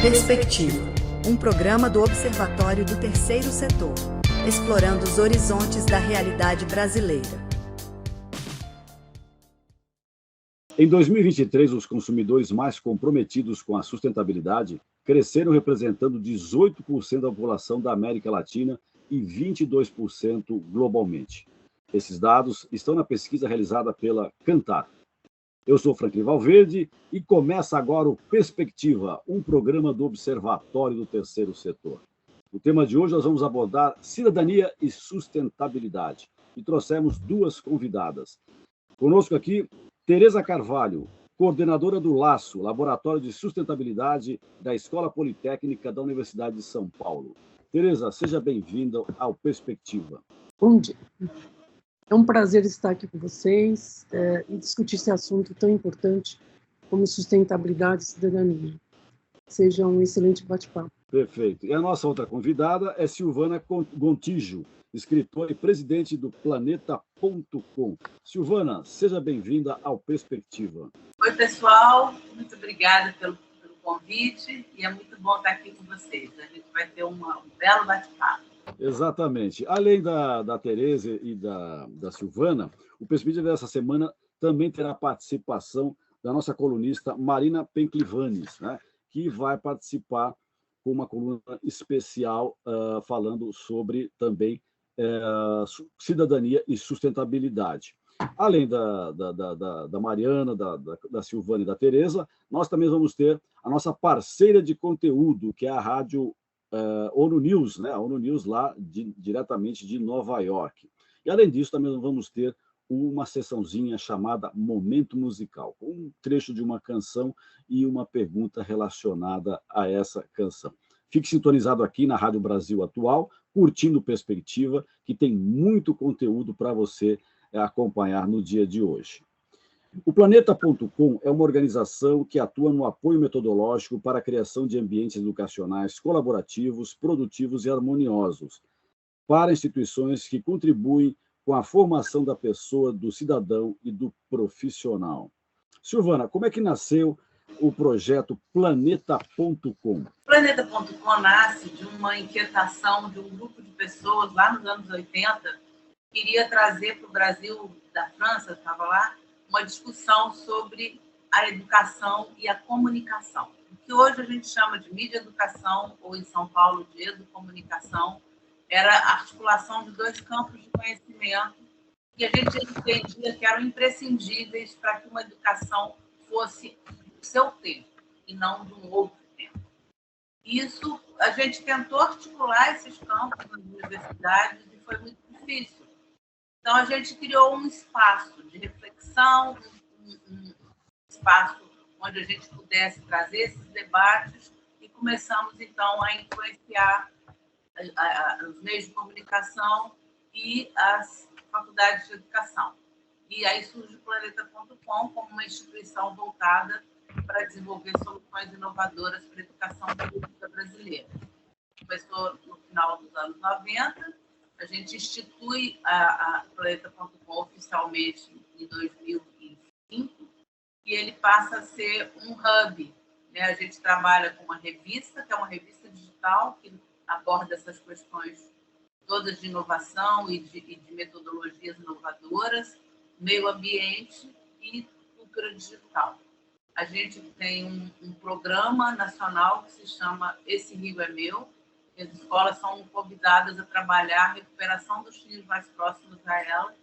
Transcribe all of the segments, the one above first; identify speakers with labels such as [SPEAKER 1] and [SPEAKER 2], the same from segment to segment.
[SPEAKER 1] Perspectiva, um programa do Observatório do Terceiro Setor, explorando os horizontes da realidade brasileira.
[SPEAKER 2] Em 2023, os consumidores mais comprometidos com a sustentabilidade cresceram representando 18% da população da América Latina e 22% globalmente. Esses dados estão na pesquisa realizada pela Kantar. Eu sou Franklin Valverde e começa agora o Perspectiva, um programa do Observatório do Terceiro Setor. No tema de hoje nós vamos abordar cidadania e sustentabilidade e trouxemos duas convidadas. Conosco aqui, Tereza Carvalho, coordenadora do LASSO, Laboratório de Sustentabilidade da Escola Politécnica da Universidade de São Paulo. Tereza, seja bem-vinda ao Perspectiva.
[SPEAKER 3] Bom dia. É um prazer estar aqui com vocês e discutir esse assunto tão importante como sustentabilidade e cidadania. Seja um excelente bate-papo.
[SPEAKER 2] Perfeito. E a nossa outra convidada é Silvana Gontijo, escritora e presidente do Planeta.com. Silvana, seja bem-vinda ao Perspectiva.
[SPEAKER 4] Oi, pessoal. Muito obrigada pelo convite e é muito bom estar aqui com vocês. A gente vai ter um belo bate-papo.
[SPEAKER 2] Exatamente. Além da Tereza e da Silvana, o Perspectiva dessa semana também terá participação da nossa colunista Marina Penclivanes, né, que vai participar com uma coluna especial falando sobre também cidadania e sustentabilidade. Além da Mariana, da Silvana e da Tereza, nós também vamos ter a nossa parceira de conteúdo, que é a rádio ONU News, né? A ONU News lá diretamente de Nova York. E, além disso, também vamos ter uma sessãozinha chamada Momento Musical, com um trecho de uma canção e uma pergunta relacionada a essa canção. Fique sintonizado aqui na Rádio Brasil Atual, curtindo Perspectiva, que tem muito conteúdo para você acompanhar no dia de hoje. O Planeta.com é uma organização que atua no apoio metodológico para a criação de ambientes educacionais colaborativos, produtivos e harmoniosos, para instituições que contribuem com a formação da pessoa, do cidadão e do profissional. Silvana, como é que nasceu o projeto Planeta.com?
[SPEAKER 4] O Planeta.com nasce de uma inquietação de um grupo de pessoas lá nos anos 80 que queria trazer para o Brasil, da França, estava lá, uma discussão sobre a educação e a comunicação. O que hoje a gente chama de mídia educação, ou em São Paulo de educomunicação, era a articulação de dois campos de conhecimento que a gente entendia que eram imprescindíveis para que uma educação fosse do seu tempo e não de um outro tempo. Isso, a gente tentou articular esses campos nas universidades e foi muito difícil. Então, a gente criou um espaço de reflexão, um espaço onde a gente pudesse trazer esses debates e começamos, então, a influenciar os meios de comunicação e as faculdades de educação. E aí surge o Planeta.com como uma instituição voltada para desenvolver soluções inovadoras para a educação pública brasileira. Começou no final dos anos 90, a gente institui a Planeta.com oficialmente em 2005 e ele passa a ser um hub, né? A gente trabalha com uma revista, que é uma revista digital, que aborda essas questões todas de inovação e de metodologias inovadoras, meio ambiente e cultura digital. A gente tem um programa nacional que se chama Esse Rio é Meu. As escolas são convidadas a trabalhar a recuperação dos rios mais próximos a ela,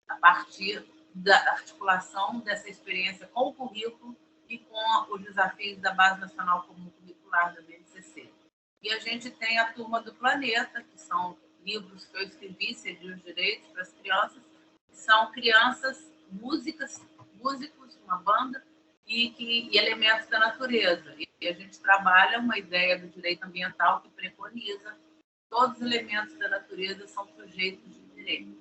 [SPEAKER 4] a partir da articulação dessa experiência com o currículo e com os desafios da Base Nacional Comum Curricular, da BNCC. E a gente tem a Turma do Planeta, que são livros que eu escrevi, Cedi os Direitos para as Crianças, que são crianças, músicos, uma banda, e elementos da natureza. E a gente trabalha uma ideia do direito ambiental que preconiza todos os elementos da natureza são sujeitos de direito.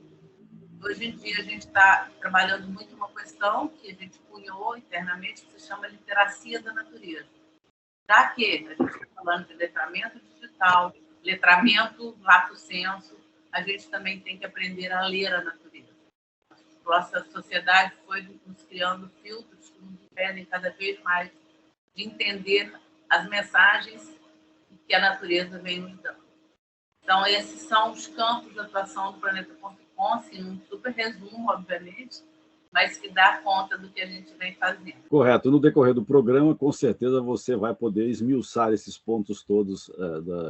[SPEAKER 4] Hoje em dia a gente está trabalhando muito uma questão que a gente cunhou internamente, que se chama literacia da natureza. Já que a gente está falando de letramento digital, letramento lato sensu, a gente também tem que aprender a ler a natureza. Nossa sociedade foi nos criando filtros que nos impedem cada vez mais de entender as mensagens que a natureza vem nos dando. Então, esses são os campos de atuação do Planeta.com, assim, um super resumo, obviamente, mas que dá conta do que a gente vem fazendo.
[SPEAKER 2] Correto. No decorrer do programa, com certeza você vai poder esmiuçar esses pontos todos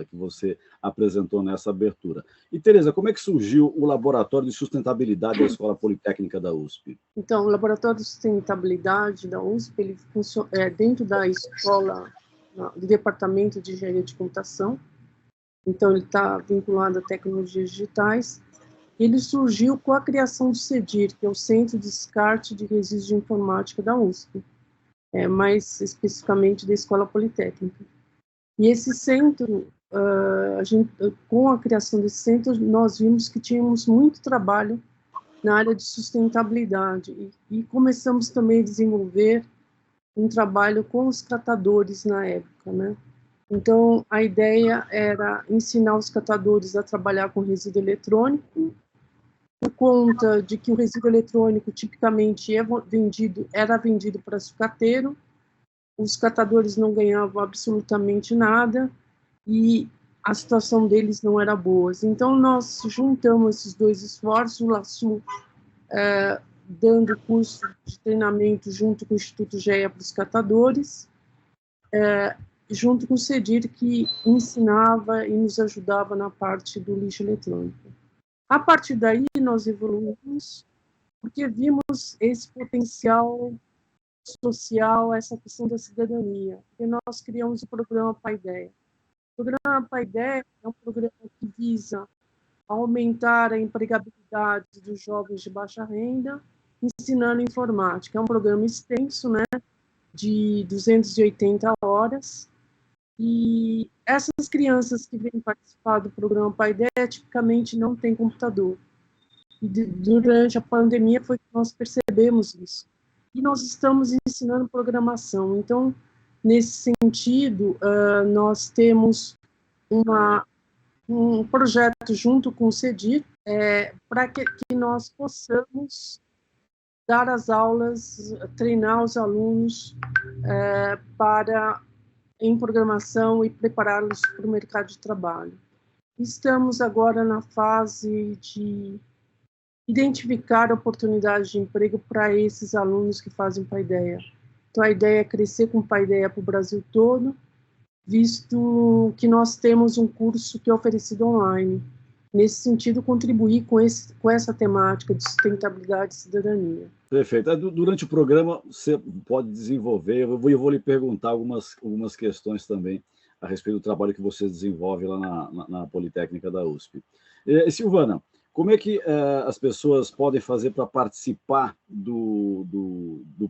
[SPEAKER 2] que você apresentou nessa abertura. E, Tereza, como é que surgiu o Laboratório de Sustentabilidade da Escola Politécnica da USP?
[SPEAKER 3] Então, o Laboratório de Sustentabilidade da USP, ele funciona dentro da escola, do Departamento de Engenharia de Computação. Então, ele está vinculado a tecnologias digitais. Ele surgiu com a criação do CEDIR, que é o Centro de Descarte de Resíduos de Informática da USP, mais especificamente da Escola Politécnica. E esse centro, com a criação desse centro, nós vimos que tínhamos muito trabalho na área de sustentabilidade e começamos também a desenvolver um trabalho com os catadores na época, né? Então, a ideia era ensinar os catadores a trabalhar com resíduo eletrônico, por conta de que o resíduo eletrônico tipicamente era vendido para sucateiro, os catadores não ganhavam absolutamente nada e a situação deles não era boa. Então, nós juntamos esses dois esforços, o LASU dando curso de treinamento junto com o Instituto GEA para os catadores, junto com o CEDIR, que ensinava e nos ajudava na parte do lixo eletrônico. A partir daí, nós evoluímos, porque vimos esse potencial social, essa questão da cidadania, porque nós criamos o programa Paideia. O programa Paideia é um programa que visa aumentar a empregabilidade dos jovens de baixa renda, ensinando informática. É um programa extenso, né, de 280 horas, e essas crianças que vêm participar do programa Paideia tipicamente não têm computador. E durante a pandemia foi que nós percebemos isso. E nós estamos ensinando programação. Então, nesse sentido, nós temos um projeto junto com o CEDIR para que nós possamos dar as aulas, treinar os alunos em programação e prepará-los para o mercado de trabalho. Estamos agora na fase de identificar oportunidades de emprego para esses alunos que fazem Paideia. Então, a ideia é crescer com Paideia para o Brasil todo, visto que nós temos um curso que é oferecido online. Nesse sentido, contribuir com essa temática de sustentabilidade e cidadania.
[SPEAKER 2] Perfeito. Durante o programa, você pode desenvolver, eu vou lhe perguntar algumas questões também a respeito do trabalho que você desenvolve lá na Politécnica da USP. Silvana, como é que as pessoas podem fazer para participar do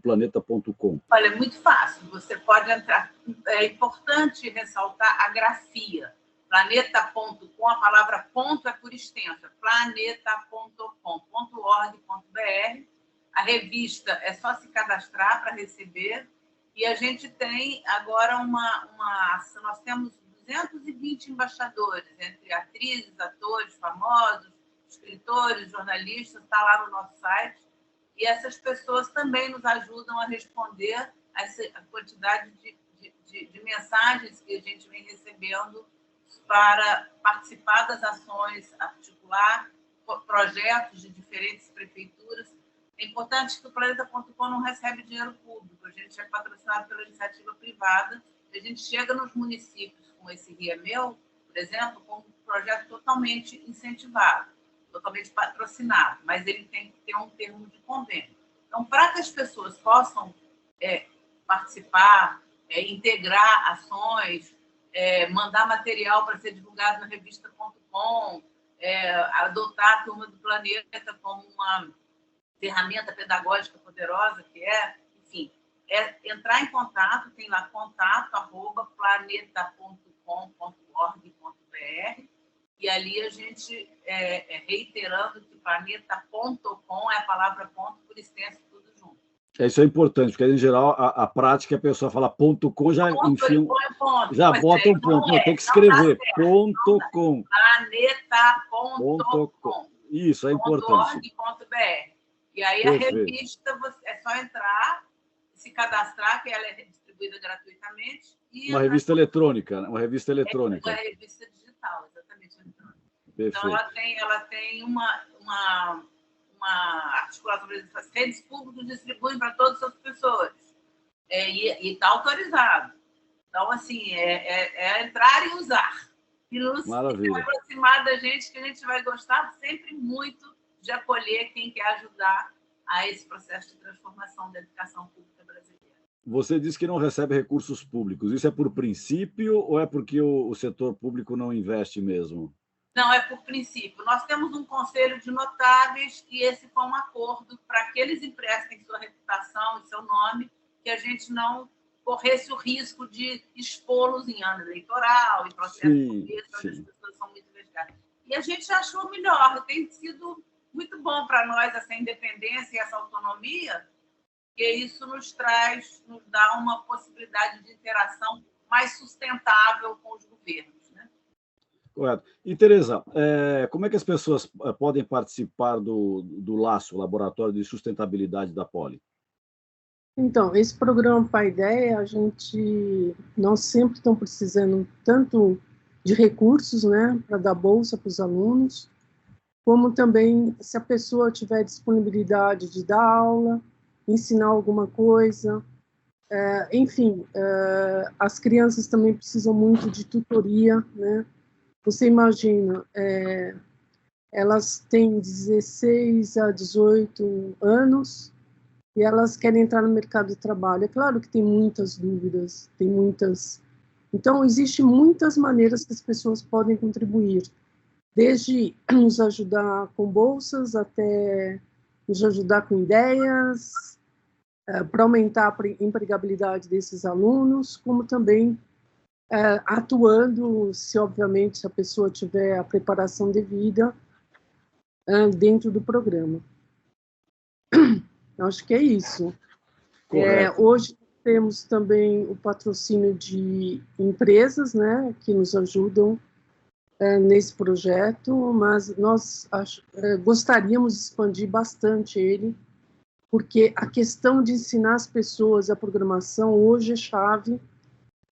[SPEAKER 2] Planeta.com?
[SPEAKER 4] Olha, é muito fácil. Você pode entrar. É importante ressaltar a grafia. Planeta.com, a palavra ponto é por extenso, é planeta.com.org.br. A revista é só se cadastrar para receber. E a gente tem agora nós temos 220 embaixadores, entre atrizes, atores, famosos, escritores, jornalistas, está lá no nosso site. E essas pessoas também nos ajudam a responder a quantidade de mensagens que a gente vem recebendo para participar das ações, articular projetos de diferentes prefeituras. É importante que o Planeta.com não recebe dinheiro público. A gente é patrocinado pela iniciativa privada. A gente chega nos municípios com esse Ria Meu, por exemplo, com um projeto totalmente incentivado, totalmente patrocinado, mas ele tem que ter um termo de convênio. Então, para que as pessoas possam participar, integrar ações, mandar material para ser divulgado na revista.com, adotar a Turma do Planeta como uma ferramenta pedagógica poderosa que enfim, entrar em contato, tem lá contato@planeta.com.org.br, e ali a gente, reiterando que planeta.com é a palavra ponto por extenso, tudo junto.
[SPEAKER 2] Isso é importante, porque em geral a prática a pessoa fala .com, já enfia já bota um ponto. Não, tem que escrever .com.
[SPEAKER 4] Planeta.com.
[SPEAKER 2] Isso é importante.
[SPEAKER 4] .org.br. E aí a revista é só entrar, se cadastrar, que ela é distribuída gratuitamente,
[SPEAKER 2] Uma revista eletrônica, né? Uma revista eletrônica.
[SPEAKER 4] Uma revista digital, exatamente. Eletrônica.
[SPEAKER 2] Perfeito.
[SPEAKER 4] Então, ela tem uma articulação, as redes públicas distribuem para todas as pessoas. E está autorizado. Então, assim, é entrar e usar. E nos aproximar da gente, que a gente vai gostar sempre muito de acolher quem quer ajudar a esse processo de transformação da educação pública brasileira.
[SPEAKER 2] Você disse que não recebe recursos públicos. Isso é por princípio ou é porque o setor público não investe mesmo?
[SPEAKER 4] Não, é por princípio. Nós temos um conselho de notáveis e esse foi um acordo para que eles emprestem sua reputação e seu nome, que a gente não corresse o risco de expô-los em ano eleitoral, em processo político, onde as pessoas são muito investigadas. E a gente achou melhor, tem sido muito bom para nós essa independência e essa autonomia, porque isso nos dá uma possibilidade de interação mais sustentável com os governos. Né?
[SPEAKER 2] Correto. E, Tereza, como é que as pessoas podem participar do LASSO, Laboratório de Sustentabilidade da Poli?
[SPEAKER 3] Então, esse programa Paideia, nós sempre estamos precisando tanto de recursos, né, para dar bolsa para os alunos, como também se a pessoa tiver disponibilidade de dar aula, ensinar alguma coisa, enfim, as crianças também precisam muito de tutoria, né? Você imagina, elas têm 16 a 18 anos, e elas querem entrar no mercado de trabalho. É claro que tem muitas dúvidas, Então, existem muitas maneiras que as pessoas podem contribuir, desde nos ajudar com bolsas, até nos ajudar com ideias, para aumentar a empregabilidade desses alunos, como também atuando, obviamente, se a pessoa tiver a preparação devida dentro do programa. Eu acho que é isso. Hoje temos também o patrocínio de empresas, né, que nos ajudam nesse projeto, mas nós gostaríamos de expandir bastante ele, porque a questão de ensinar as pessoas a programação hoje é chave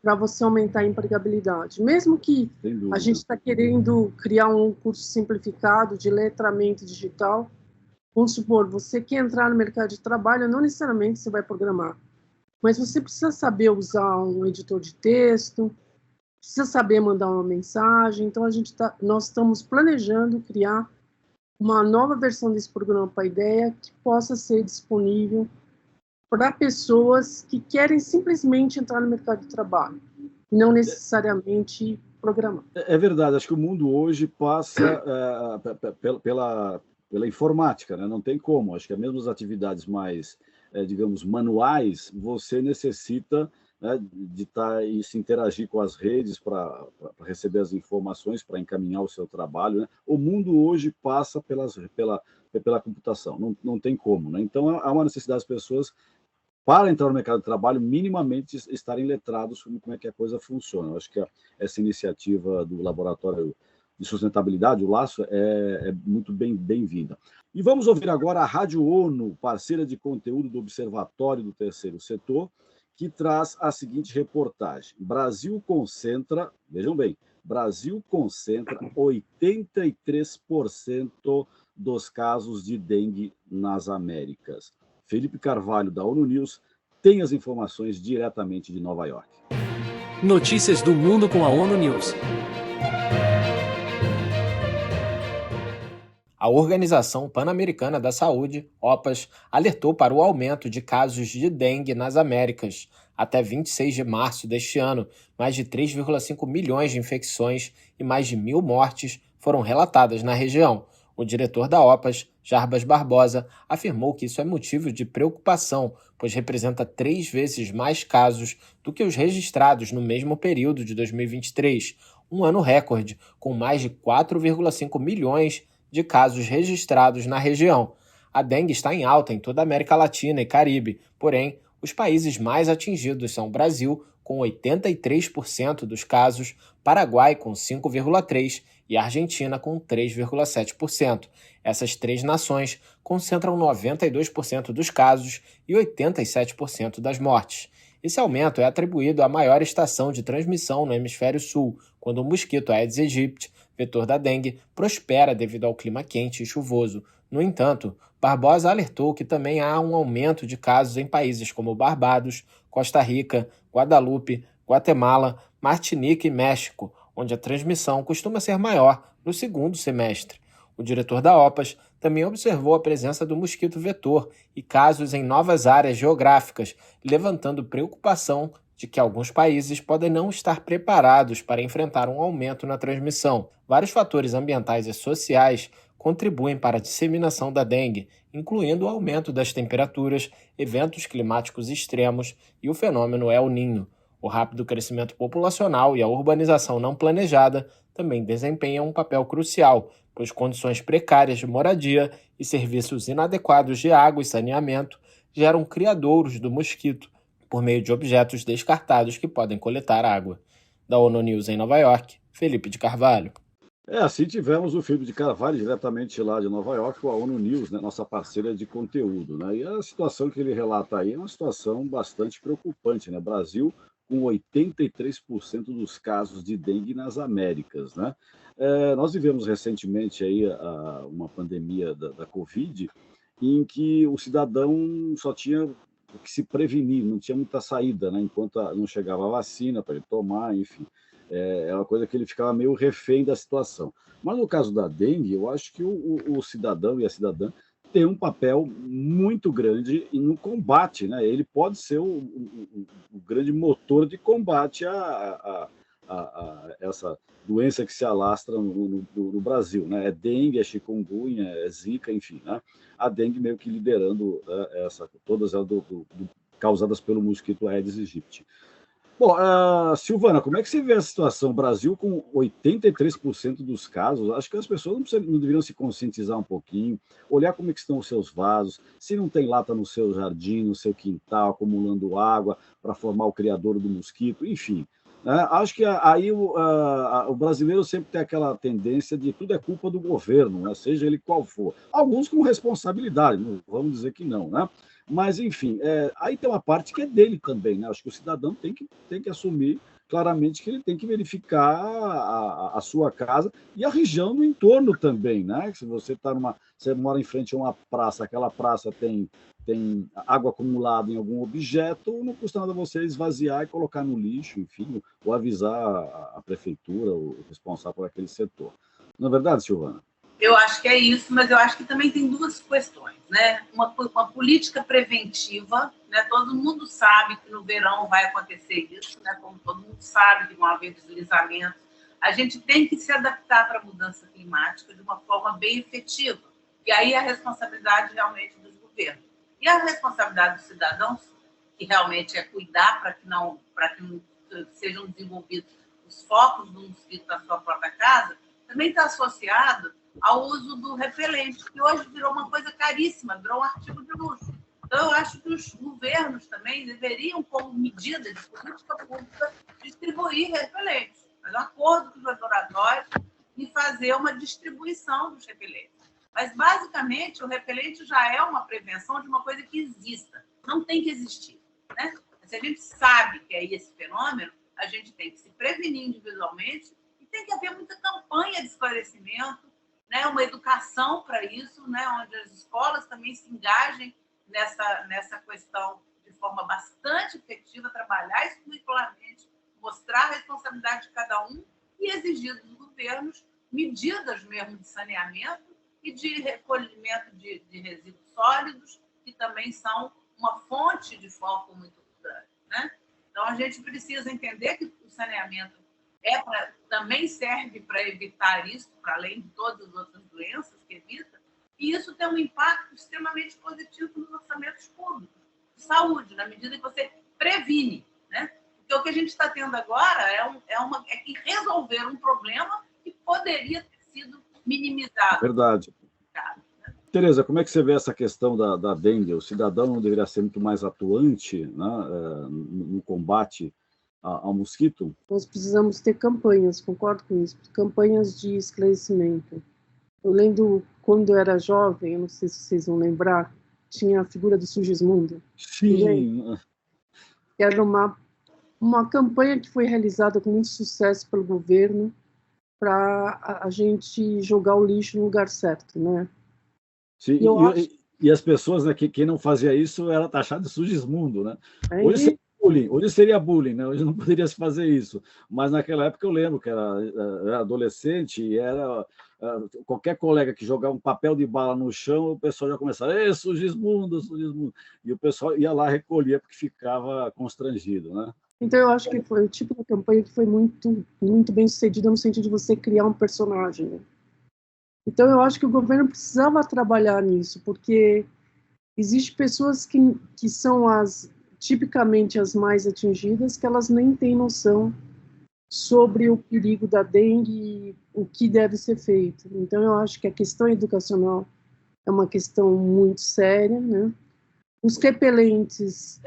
[SPEAKER 3] para você aumentar a empregabilidade. Mesmo que a gente está querendo criar um curso simplificado de letramento digital, vamos supor, você quer entrar no mercado de trabalho, não necessariamente você vai programar, mas você precisa saber usar um editor de texto, precisa saber mandar uma mensagem. Então, nós estamos planejando criar uma nova versão desse programa Paideia que possa ser disponível para pessoas que querem simplesmente entrar no mercado de trabalho, não necessariamente programar.
[SPEAKER 2] É verdade, acho que o mundo hoje passa pela informática, né? Não tem como. Acho que mesmo as atividades mais, digamos, manuais, você necessita, né, de estar e se interagir com as redes para receber as informações, para encaminhar o seu trabalho. Né? O mundo hoje passa pela computação, não tem como. Né? Então, há uma necessidade das pessoas, para entrar no mercado de trabalho, minimamente estarem letrados sobre como é que a coisa funciona. Eu acho que essa iniciativa do Laboratório de Sustentabilidade, o LASSO, é muito bem-vinda. E vamos ouvir agora a Rádio ONU, parceira de conteúdo do Observatório do Terceiro Setor, que traz a seguinte reportagem. Brasil concentra, vejam bem, Brasil concentra 83% dos casos de dengue nas Américas. Felipe Carvalho, da ONU News, tem as informações diretamente de Nova York.
[SPEAKER 5] Notícias do mundo com a ONU News. A Organização Pan-Americana da Saúde, OPAS, alertou para o aumento de casos de dengue nas Américas. Até 26 de março deste ano, mais de 3,5 milhões de infecções e mais de 1.000 mortes foram relatadas na região. O diretor da OPAS, Jarbas Barbosa, afirmou que isso é motivo de preocupação, pois representa 3 vezes mais casos do que os registrados no mesmo período de 2023, um ano recorde, com mais de 4,5 milhões de casos registrados na região. A dengue está em alta em toda a América Latina e Caribe, porém, os países mais atingidos são o Brasil, com 83% dos casos, Paraguai, com 5,3% e Argentina, com 3,7%. Essas 3 nações concentram 92% dos casos e 87% das mortes. Esse aumento é atribuído à maior estação de transmissão no hemisfério sul, quando o mosquito Aedes aegypti, vetor da dengue, prospera devido ao clima quente e chuvoso. No entanto, Barbosa alertou que também há um aumento de casos em países como Barbados, Costa Rica, Guadalupe, Guatemala, Martinica e México, onde a transmissão costuma ser maior no segundo semestre. O diretor da OPAS também observou a presença do mosquito vetor e casos em novas áreas geográficas, levantando preocupação de que alguns países podem não estar preparados para enfrentar um aumento na transmissão. Vários fatores ambientais e sociais contribuem para a disseminação da dengue, incluindo o aumento das temperaturas, eventos climáticos extremos e o fenômeno El Niño. O rápido crescimento populacional e a urbanização não planejada também desempenham um papel crucial, pois condições precárias de moradia e serviços inadequados de água e saneamento geram criadouros do mosquito, por meio de objetos descartados que podem coletar água. Da ONU News em Nova York, Felipe de Carvalho.
[SPEAKER 2] Assim tivemos o Felipe de Carvalho, diretamente lá de Nova York, com a ONU News, né, nossa parceira de conteúdo. Né? E a situação que ele relata aí é uma situação bastante preocupante. Né? Brasil com 83% dos casos de dengue nas Américas. Né? Nós vivemos recentemente aí uma pandemia da Covid, em que o cidadão só tinha que se prevenir, não tinha muita saída, né? Enquanto não chegava a vacina para ele tomar, enfim. É uma coisa que ele ficava meio refém da situação. Mas no caso da dengue, eu acho que o cidadão e a cidadã têm um papel muito grande no combate, né? Ele pode ser o grande motor de combate a essa doença que se alastra no Brasil, né? É dengue, é chikungunya, é zika, enfim, né? A dengue meio que liderando todas elas causadas pelo mosquito Aedes aegypti. Bom, Silvana, como é que você vê a situação? Brasil com 83% dos casos, acho que as pessoas não deveriam se conscientizar um pouquinho, olhar como é que estão os seus vasos, se não tem lata no seu jardim, no seu quintal, acumulando água para formar o criadouro do mosquito, enfim. Acho que aí o brasileiro sempre tem aquela tendência de tudo é culpa do governo, né? Seja ele qual for. Alguns com responsabilidade, não vamos dizer que não, né? Mas, enfim, aí tem uma parte que é dele também, né? Acho que o cidadão tem que assumir claramente que ele tem que verificar a sua casa e a região no entorno também, né? Se você você mora em frente a uma praça, aquela praça tem água acumulada em algum objeto, não custa nada você esvaziar e colocar no lixo, enfim, ou avisar a prefeitura, o responsável por aquele setor. Não é verdade, Silvana?
[SPEAKER 4] Eu acho que é isso, mas eu acho que também tem duas questões, né? Uma política preventiva, né? Todo mundo sabe que no verão vai acontecer isso, né? Como todo mundo sabe que vão haver deslizamentos. A gente tem que se adaptar para a mudança climática de uma forma bem efetiva. E aí a responsabilidade realmente dos governos. E a responsabilidade dos cidadãos, que realmente é cuidar para que não sejam desenvolvidos os focos do mosquito na sua própria casa, também está associado ao uso do repelente, que hoje virou uma coisa caríssima, virou um artigo de luxo. Então, eu acho que os governos também deveriam, como medida de política pública, distribuir repelentes, fazer um acordo com os laboratórios e fazer uma distribuição dos repelentes. Mas, basicamente, o repelente já é uma prevenção de uma coisa que exista, não tem que existir. Né? Se a gente sabe que é esse fenômeno, a gente tem que se prevenir individualmente e tem que haver muita campanha de esclarecimento, né, uma educação para isso, né, onde as escolas também se engajem nessa questão de forma bastante efetiva, trabalhar isso curricularmente, mostrar a responsabilidade de cada um e exigir dos governos medidas mesmo de saneamento e de recolhimento de resíduos sólidos, que também são uma fonte de foco muito grande. Né? Então, a gente precisa entender que o saneamento também serve para evitar isso, para além de todas as outras doenças que evita, e isso tem um impacto extremamente positivo nos orçamentos públicos de saúde, na medida que você previne. Né? Porque o que a gente está tendo agora é que resolver um problema que poderia ter sido minimizado.
[SPEAKER 2] Verdade. Né? Tereza, como é que você vê essa questão da dengue? O cidadão não deveria ser muito mais atuante, né, no combate ao mosquito?
[SPEAKER 3] Nós precisamos ter campanhas, concordo com isso, campanhas de esclarecimento. Eu lembro, quando eu era jovem, eu não sei se vocês vão lembrar, tinha a figura do Sigismundo.
[SPEAKER 2] Sim.
[SPEAKER 3] Era uma campanha que foi realizada com muito sucesso pelo governo para a gente jogar o lixo no lugar certo, né?
[SPEAKER 2] Sim,
[SPEAKER 3] E eu acho
[SPEAKER 2] e as pessoas, né, quem não fazia isso era taxado de sugismundo, né? Hoje
[SPEAKER 3] que
[SPEAKER 2] seria bullying, né? Hoje não poderia se fazer isso. Mas naquela época eu lembro que era adolescente e era qualquer colega que jogava um papel de bala no chão, o pessoal já começava, sugismundo, sugismundo. E o pessoal ia lá recolher porque ficava constrangido, né?
[SPEAKER 3] então eu acho que foi o tipo de campanha que foi muito, muito bem sucedida no sentido de você criar um personagem, né? Então eu acho que o governo precisava trabalhar nisso, porque existem pessoas que são tipicamente as mais atingidas, que elas nem têm noção sobre o perigo da dengue e o que deve ser feito. Então eu acho que a questão educacional é uma questão muito séria, né? Os repelentes,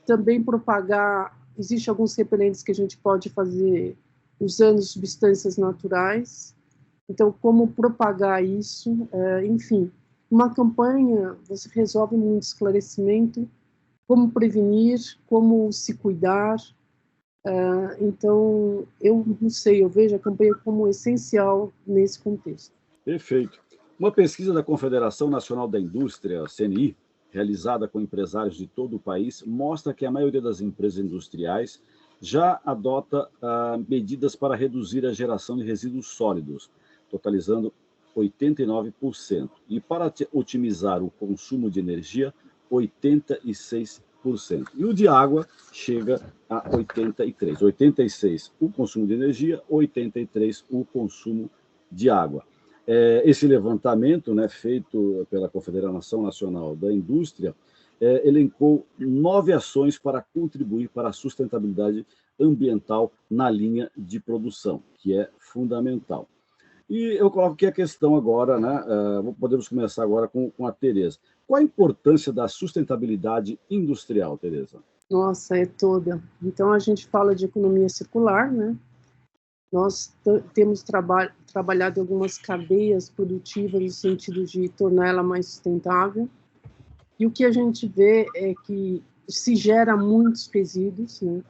[SPEAKER 3] também propagar, existem alguns repelentes que a gente pode fazer usando substâncias naturais, então como propagar isso, enfim, uma campanha você resolve muito esclarecimento, como prevenir, como se cuidar, então eu não sei, eu vejo a campanha como essencial nesse contexto.
[SPEAKER 2] Perfeito. Uma pesquisa da Confederação Nacional da Indústria, CNI, realizada com empresários de todo o país, mostra que a maioria das empresas industriais já adota medidas para reduzir a geração de resíduos sólidos, totalizando 89%, e para otimizar o consumo de energia, 86%. E o de água chega a 83%. 86% o consumo de energia, 83% o consumo de água. Esse levantamento, né, feito pela Confederação Nacional da Indústria, elencou 9 ações para contribuir para a sustentabilidade ambiental na linha de produção, que é fundamental. E eu coloco aqui a questão agora, né, podemos começar agora com a Tereza. Qual a importância da sustentabilidade industrial, Tereza?
[SPEAKER 3] Nossa, é toda. Então a gente fala de economia circular, né? Nós temos trabalhado em algumas cadeias produtivas no sentido de torná-la mais sustentável. E o que a gente vê é que se gera muitos resíduos, né?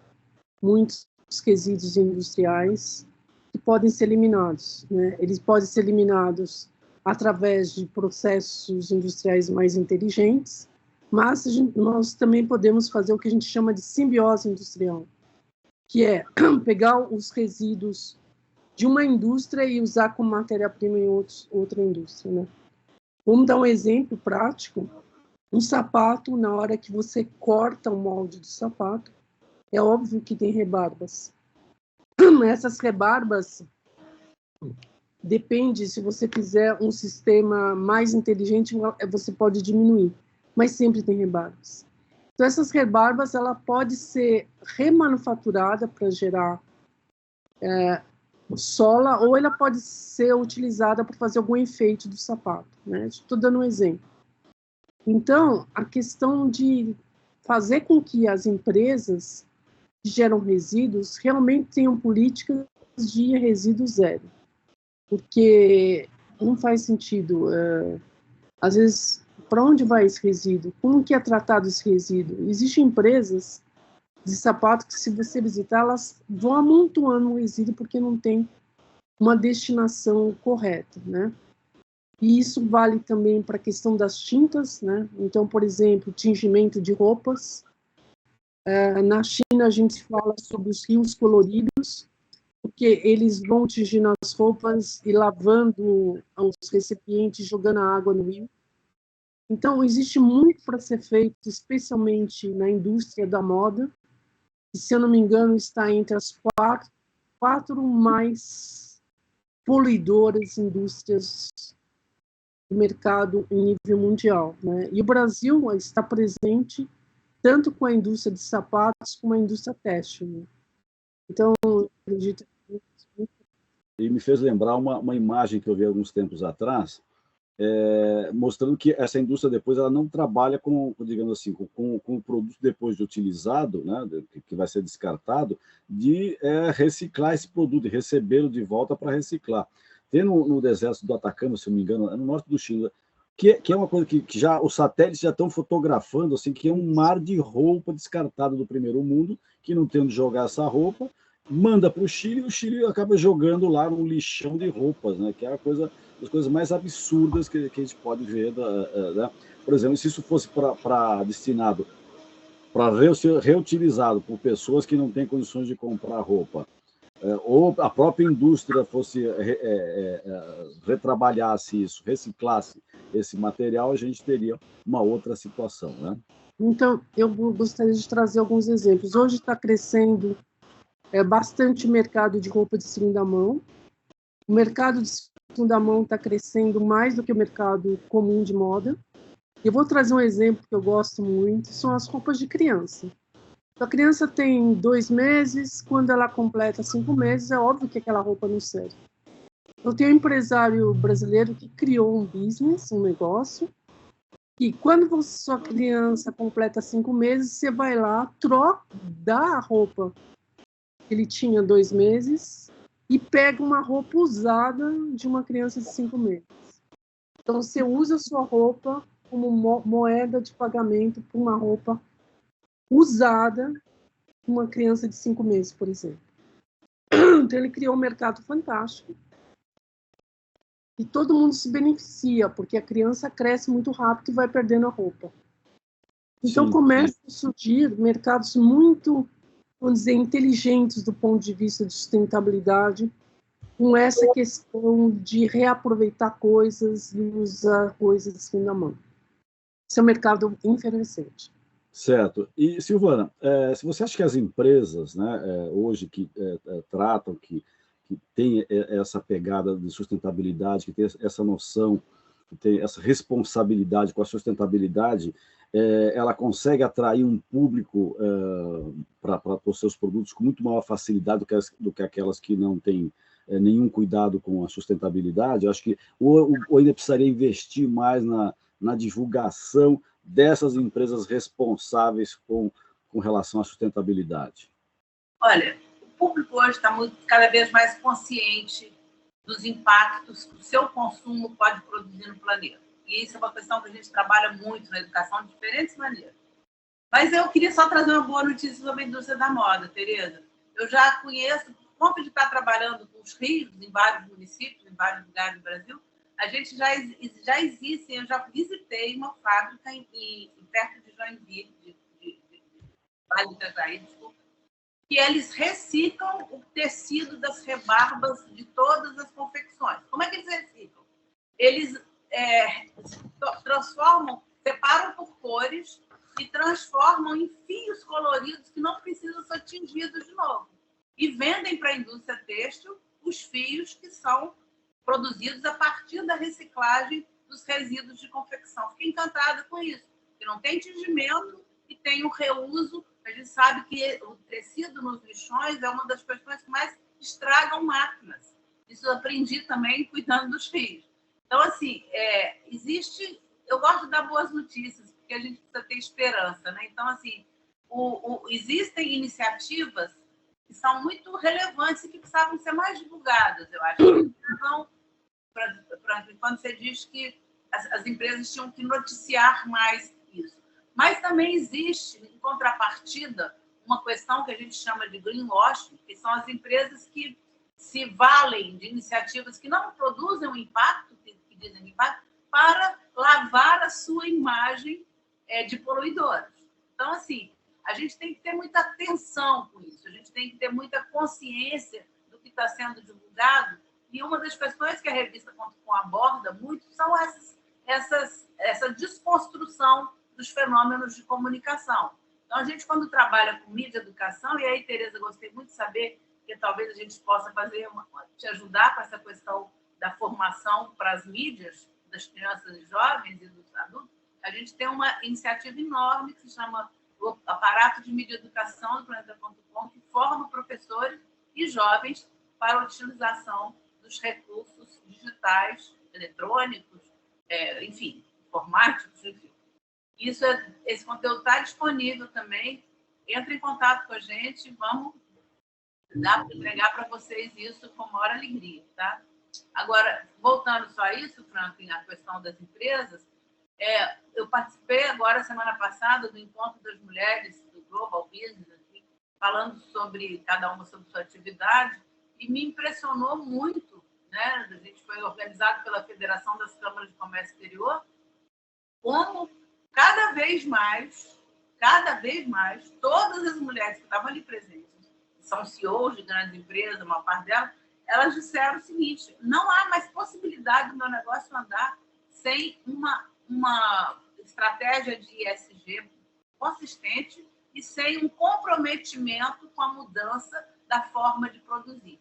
[SPEAKER 3] Muitos resíduos industriais que podem ser eliminados, né? Eles podem ser eliminados através de processos industriais mais inteligentes, mas nós também podemos fazer o que a gente chama de simbiose industrial, que é pegar os resíduos de uma indústria e usar como matéria-prima em outra indústria, né? Vamos dar um exemplo prático. Um sapato, na hora que você corta o molde do sapato, é óbvio que tem rebarbas. Essas rebarbas, depende, se você fizer um sistema mais inteligente, você pode diminuir, mas sempre tem rebarbas. Então, essas rebarbas, ela pode ser remanufaturada para gerar sola, ou ela pode ser utilizada para fazer algum enfeite do sapato, né? Estou dando um exemplo. Então, a questão de fazer com que as empresas que geram resíduos realmente tenham políticas de resíduo zero, porque não faz sentido, às vezes, para onde vai esse resíduo? Como que é tratado esse resíduo? Existem empresas de sapato que, se você visitar, elas vão amontoando o resíduo porque não tem uma destinação correta, né? E isso vale também para a questão das tintas, né? Então, por exemplo, tingimento de roupas. Na China, a gente fala sobre os rios coloridos, porque eles vão tingindo as roupas e lavando os recipientes, jogando a água no rio. Então, existe muito para ser feito, especialmente na indústria da moda, que, se eu não me engano, está entre as quatro mais poluidoras indústrias do mercado em nível mundial, né? E o Brasil está presente tanto com a indústria de sapatos como a indústria têxtil, né? Então, acredito que...
[SPEAKER 2] E me fez lembrar uma imagem que eu vi alguns tempos atrás, mostrando que essa indústria depois ela não trabalha com, digamos assim, com o produto depois de utilizado, né, que vai ser descartado, de reciclar esse produto, de recebê-lo de volta para reciclar. Tem no deserto do Atacama, se não me engano, é no norte do Chile, que é uma coisa que já os satélites já estão fotografando, assim, que é um mar de roupa descartada do primeiro mundo, que não tem onde jogar essa roupa, manda para o Chile, e o Chile acaba jogando lá um lixão de roupas, né? Que é das coisas mais absurdas que a gente pode ver. Né? Por exemplo, se isso fosse destinado para ser reutilizado por pessoas que não têm condições de comprar roupa, ou a própria indústria fosse retrabalhasse isso, reciclasse esse material, a gente teria uma outra situação, né?
[SPEAKER 3] Então, eu gostaria de trazer alguns exemplos. Hoje está crescendo bastante o mercado de roupa de segunda mão. O mercado de segunda mão está crescendo mais do que o mercado comum de moda. Eu vou trazer um exemplo que eu gosto muito, são as roupas de criança. A criança tem 2 meses, quando ela completa 5 meses, é óbvio que aquela roupa não serve. Eu tenho um empresário brasileiro que criou um business, um negócio, e quando sua criança completa 5 meses, você vai lá, dá a roupa que ele tinha 2 meses e pega uma roupa usada de uma criança de 5 meses. Então, você usa a sua roupa como moeda de pagamento para uma roupa usada por uma criança de 5 meses, por exemplo. Então, ele criou um mercado fantástico e todo mundo se beneficia, porque a criança cresce muito rápido e vai perdendo a roupa. Então, começam a surgir mercados muito, vamos dizer, inteligentes do ponto de vista de sustentabilidade, com essa questão de reaproveitar coisas e usar coisas de segunda mão. Esse é um mercado efervescente.
[SPEAKER 2] Certo. E, Silvana, se você acha que as empresas, né, hoje que tratam, que tem essa pegada de sustentabilidade, que tem essa noção, que tem essa responsabilidade com a sustentabilidade, ela consegue atrair um público para os seus produtos com muito maior facilidade do que aquelas que não têm nenhum cuidado com a sustentabilidade? Eu acho que ou ainda precisaria investir mais na divulgação dessas empresas responsáveis com relação à sustentabilidade.
[SPEAKER 4] Olha, o público hoje está cada vez mais consciente dos impactos que o seu consumo pode produzir no planeta. E isso é uma questão que a gente trabalha muito na educação de diferentes maneiras. Mas eu queria só trazer uma boa notícia sobre a indústria da moda, Tereza. Eu já conheço, por conta de estar trabalhando com os rios em vários municípios, em vários lugares do Brasil, a gente já existe, eu já visitei uma fábrica perto de Joinville, Vale do Itajaí, desculpa, que eles reciclam o tecido das rebarbas de todas as confecções. Como é que eles reciclam? Eles transformam, separam por cores e transformam em fios coloridos que não precisam ser tingidos de novo. E vendem para a indústria têxtil os fios que são produzidos a partir da reciclagem dos resíduos de confecção. Fiquei encantada com isso, que não tem tingimento e tem o reuso. A gente sabe que o tecido nos lixões é uma das questões que mais estragam máquinas. Isso eu aprendi também cuidando dos fios. Então, assim, existe... Eu gosto de dar boas notícias, porque a gente precisa ter esperança, né? Então, assim, existem iniciativas que são muito relevantes e que precisavam ser mais divulgadas, eu acho. Então, quando você diz que as empresas tinham que noticiar mais isso. Mas também existe, em contrapartida, uma questão que a gente chama de greenwashing, que são as empresas que se valem de iniciativas que não produzem o impacto, que dizem impacto, para lavar a sua imagem de poluidores. Então, assim, a gente tem que ter muita atenção com isso, a gente tem que ter muita consciência do que está sendo divulgado, e uma das questões que a revista .com aborda muito são essa desconstrução dos fenômenos de comunicação. Então, a gente, quando trabalha com mídia e educação, e aí, Tereza, gostei muito de saber que talvez a gente possa te ajudar com essa questão da formação para as mídias, das crianças e jovens e dos adultos, a gente tem uma iniciativa enorme que se chama o Aparato de Mídia e Educação do Planeta.com, que forma professores e jovens para a utilização dos recursos digitais, eletrônicos, enfim, informáticos, enfim. Esse conteúdo está disponível também. Entre em contato com a gente, vamos entregar para vocês isso com a maior alegria, tá? Agora, voltando só a isso, Franklin, a questão das empresas, eu participei agora, semana passada, do Encontro das Mulheres do Global Business, aqui, falando sobre cada uma sobre sua atividade, e me impressionou muito, né? A gente foi organizado pela Federação das Câmaras de Comércio Exterior, como cada vez mais, todas as mulheres que estavam ali presentes, que são CEOs de grandes empresas, uma parte delas, elas disseram o seguinte: não há mais possibilidade do meu negócio andar sem uma estratégia de ESG consistente e sem um comprometimento com a mudança da forma de produzir.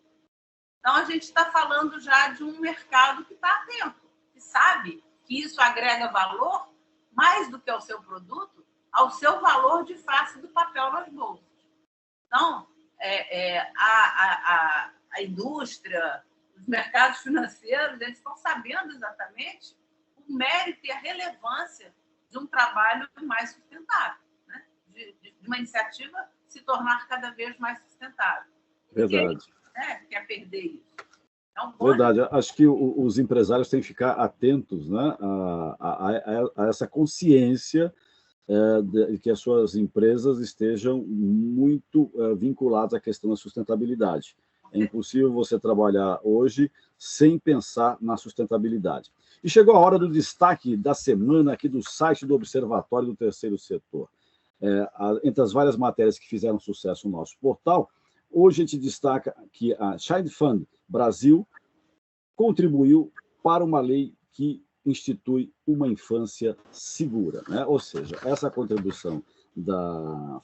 [SPEAKER 4] Então, a gente está falando já de um mercado que está atento, que sabe que isso agrega valor mais do que ao seu produto, ao seu valor de face do papel nas bolsas. Então, a indústria, os mercados financeiros, eles estão sabendo exatamente o mérito e a relevância de um trabalho mais sustentável, né? de uma iniciativa se tornar cada vez mais sustentável.
[SPEAKER 2] Verdade.
[SPEAKER 4] Quer perder isso. Então,
[SPEAKER 2] verdade. Acho que os empresários têm que ficar atentos, né, a essa consciência de que as suas empresas estejam muito vinculadas à questão da sustentabilidade. É impossível você trabalhar hoje sem pensar na sustentabilidade. E chegou a hora do destaque da semana aqui do site do Observatório do Terceiro Setor. Entre as várias matérias que fizeram sucesso no nosso portal, hoje a gente destaca que a Child Fund Brasil contribuiu para uma lei que institui uma infância segura, né? Ou seja, essa contribuição da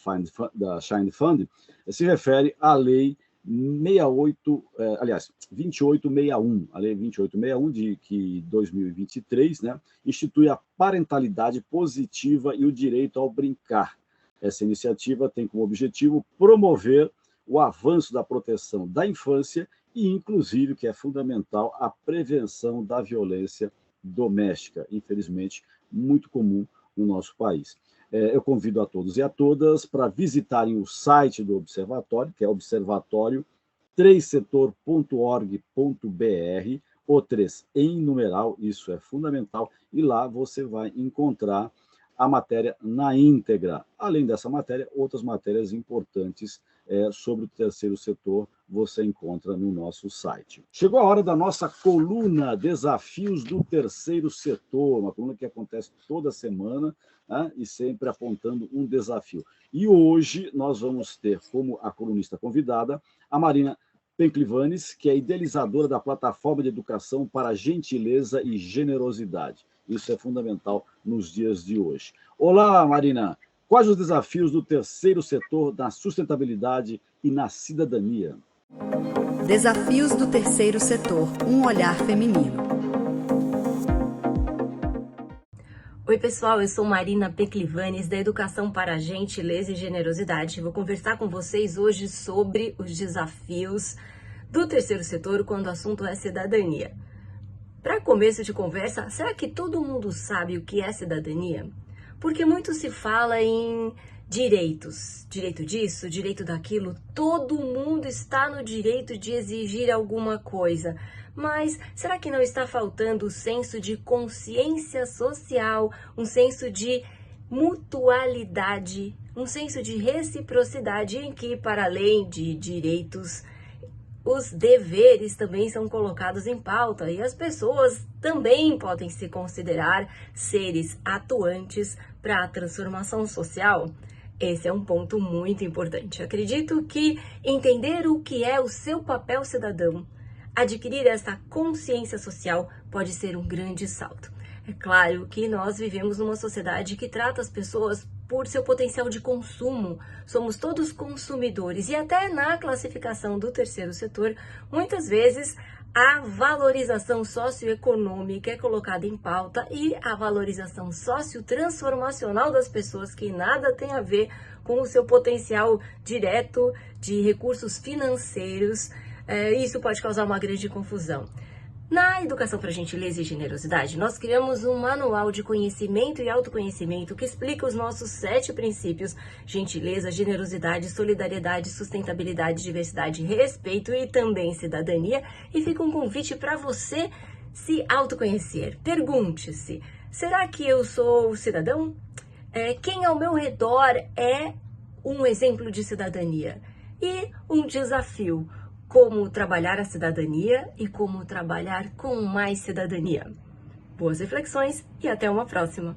[SPEAKER 2] Child Fund se refere à lei 2861, a lei 2861 de 2023, né, institui a parentalidade positiva e o direito ao brincar. Essa iniciativa tem como objetivo promover o avanço da proteção da infância e, inclusive, que é fundamental, a prevenção da violência doméstica, infelizmente, muito comum no nosso país. Eu convido a todos e a todas para visitarem o site do Observatório, que é observatório3setor.org.br, o 3 em numeral, isso é fundamental, e lá você vai encontrar a matéria na íntegra. Além dessa matéria, outras matérias importantes sobre o terceiro setor você encontra no nosso site. Chegou a hora da nossa coluna Desafios do Terceiro Setor, uma coluna que acontece toda semana, né, e sempre apontando um desafio. E hoje nós vamos ter como a colunista convidada a Marina Penclivanes, que é idealizadora da plataforma de educação para gentileza e generosidade. Isso é fundamental nos dias de hoje. Olá, Marina. Quais os desafios do terceiro setor na sustentabilidade e na cidadania?
[SPEAKER 1] Desafios do terceiro setor, um olhar feminino.
[SPEAKER 6] Oi, pessoal, eu sou Marina Penclivanes, da Educação para Gentileza e Generosidade. Vou conversar com vocês hoje sobre os desafios do terceiro setor quando o assunto é cidadania. Para começo de conversa, será que todo mundo sabe o que é cidadania? Porque muito se fala em direitos, direito disso, direito daquilo, todo mundo está no direito de exigir alguma coisa. Mas será que não está faltando o senso de consciência social, um senso de mutualidade, um senso de reciprocidade em que, para além de direitos, os deveres também são colocados em pauta e as pessoas também podem se considerar seres atuantes para a transformação social? Esse é um ponto muito importante. Acredito que entender o que é o seu papel cidadão, adquirir essa consciência social pode ser um grande salto. É claro que nós vivemos numa sociedade que trata as pessoas por seu potencial de consumo. Somos todos consumidores e até na classificação do terceiro setor, muitas vezes a valorização socioeconômica é colocada em pauta e a valorização sociotransformacional das pessoas, que nada tem a ver com o seu potencial direto de recursos financeiros. Isso pode causar uma grande confusão. Na Educação para Gentileza e Generosidade, nós criamos um manual de conhecimento e autoconhecimento que explica os nossos 7 princípios: gentileza, generosidade, solidariedade, sustentabilidade, diversidade, respeito e também cidadania. E fica um convite para você se autoconhecer. Pergunte-se: será que eu sou cidadão? Quem ao meu redor é um exemplo de cidadania? E um desafio: como trabalhar a cidadania e como trabalhar com mais cidadania. Boas reflexões e até uma próxima.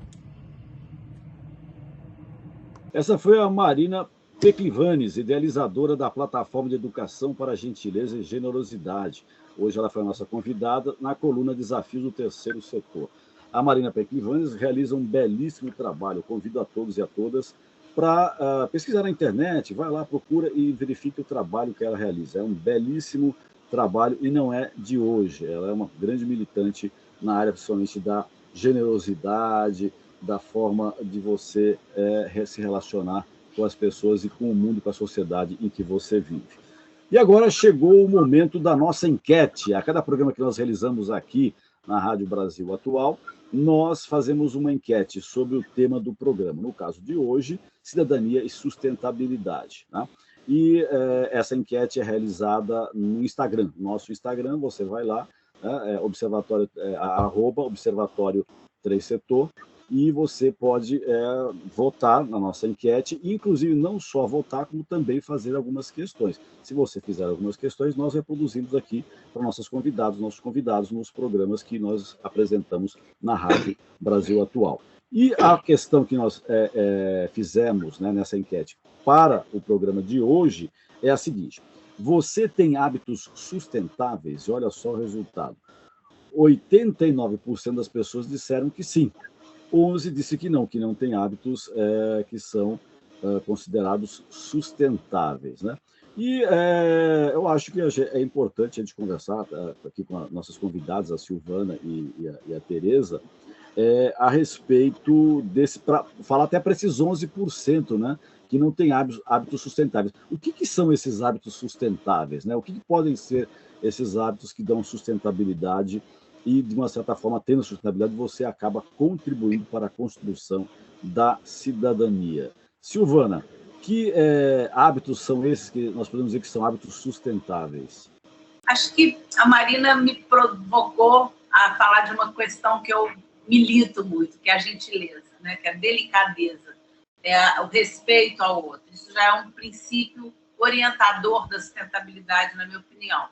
[SPEAKER 2] Essa foi a Marina Penclivanes, idealizadora da plataforma de educação para gentileza e generosidade. Hoje ela foi a nossa convidada na coluna Desafios do Terceiro Setor. A Marina Penclivanes realiza um belíssimo trabalho. Convido a todos e a todas para pesquisar na internet, vai lá, procura e verifique o trabalho que ela realiza. É um belíssimo trabalho e não é de hoje. Ela é uma grande militante na área, principalmente da generosidade, da forma de você se relacionar com as pessoas e com o mundo, com a sociedade em que você vive. E agora chegou o momento da nossa enquete. A cada programa que nós realizamos aqui na Rádio Brasil Atual, nós fazemos uma enquete sobre o tema do programa. No caso de hoje, cidadania e sustentabilidade. Né? E essa enquete é realizada no Instagram. Nosso Instagram, você vai lá, observatório, @observatório 3 Setor, e você pode votar na nossa enquete, e inclusive não só votar, como também fazer algumas questões. Se você fizer algumas questões, nós reproduzimos aqui para nossos convidados nos programas que nós apresentamos na Rádio Brasil Atual. E a questão que nós fizemos, né, nessa enquete para o programa de hoje é a seguinte: você tem hábitos sustentáveis? E olha só o resultado. 89% das pessoas disseram que sim. 11 disse que não tem hábitos que são considerados sustentáveis, né? E eu acho que é importante a gente conversar aqui com as nossas convidadas, a Silvana e a Tereza, a respeito desse, para falar até para esses 11%, né, que não tem hábitos sustentáveis. O que são esses hábitos sustentáveis, né? O que podem ser esses hábitos que dão sustentabilidade? E, de uma certa forma, tendo sustentabilidade, você acaba contribuindo para a construção da cidadania. Silvana, que hábitos são esses que nós podemos dizer que são hábitos sustentáveis?
[SPEAKER 4] Acho que a Marina me provocou a falar de uma questão que eu milito muito, que é a gentileza, né? Que é a delicadeza, o respeito ao outro. Isso já é um princípio orientador da sustentabilidade, na minha opinião.